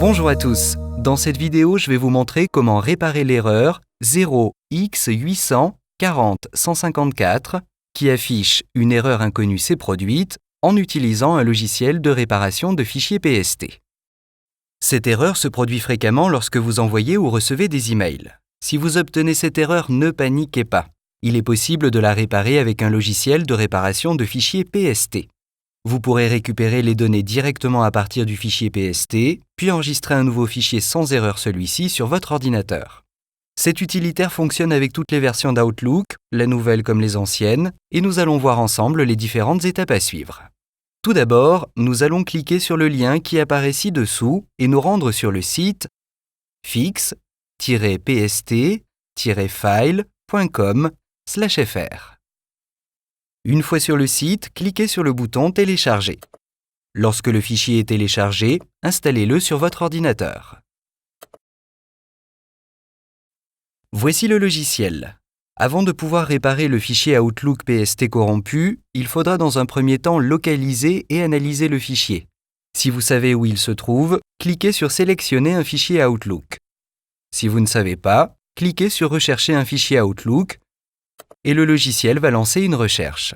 Bonjour à tous. Dans cette vidéo, je vais vous montrer comment réparer l'erreur 0x800 40 154 qui affiche une erreur inconnue s'est produite en utilisant un logiciel de réparation de fichiers PST. Cette erreur se produit fréquemment lorsque vous envoyez ou recevez des emails. Si vous obtenez cette erreur, ne paniquez pas. Il est possible de la réparer avec un logiciel de réparation de fichiers PST. Vous pourrez récupérer les données directement à partir du fichier PST, puis enregistrer un nouveau fichier sans erreur celui-ci sur votre ordinateur. Cet utilitaire fonctionne avec toutes les versions d'Outlook, la nouvelle comme les anciennes, et nous allons voir ensemble les différentes étapes à suivre. Tout d'abord, nous allons cliquer sur le lien qui apparaît ci-dessous et nous rendre sur le site fix-pst-file.com/fr. Une fois sur le site, cliquez sur le bouton « Télécharger ». Lorsque le fichier est téléchargé, installez-le sur votre ordinateur. Voici le logiciel. Avant de pouvoir réparer le fichier Outlook PST corrompu, il faudra dans un premier temps localiser et analyser le fichier. Si vous savez où il se trouve, cliquez sur « Sélectionner un fichier Outlook ». Si vous ne savez pas, cliquez sur « Rechercher un fichier Outlook » et le logiciel va lancer une recherche.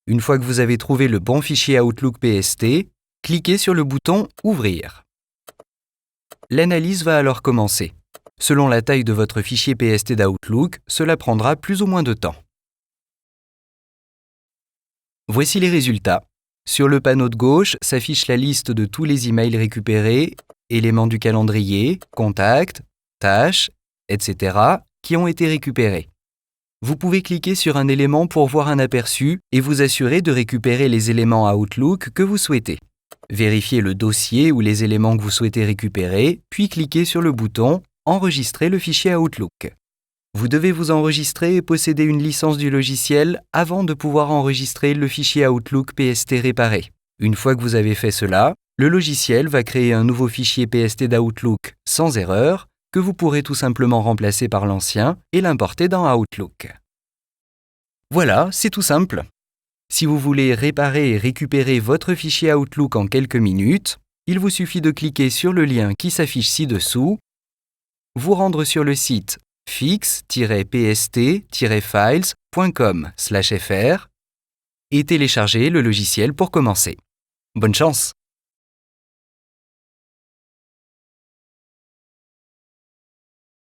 Une fois que vous avez trouvé le bon fichier Outlook PST, cliquez sur le bouton « Ouvrir ». L'analyse va alors commencer. Selon la taille de votre fichier PST d'Outlook, cela prendra plus ou moins de temps. Voici les résultats. Sur le panneau de gauche s'affiche la liste de tous les emails récupérés, éléments du calendrier, contacts, tâches, etc. qui ont été récupérés. Vous pouvez cliquer sur un élément pour voir un aperçu et vous assurer de récupérer les éléments Outlook que vous souhaitez. Vérifiez le dossier ou les éléments que vous souhaitez récupérer, puis cliquez sur le bouton « Enregistrer le fichier Outlook ». Vous devez vous enregistrer et posséder une licence du logiciel avant de pouvoir enregistrer le fichier Outlook PST réparé. Une fois que vous avez fait cela, le logiciel va créer un nouveau fichier PST d'Outlook sans erreur, que vous pourrez tout simplement remplacer par l'ancien et l'importer dans Outlook. Voilà, c'est tout simple. Si vous voulez réparer et récupérer votre fichier Outlook en quelques minutes, il vous suffit de cliquer sur le lien qui s'affiche ci-dessous, vous rendre sur le site fix-pst-files.com/fr et télécharger le logiciel pour commencer. Bonne chance!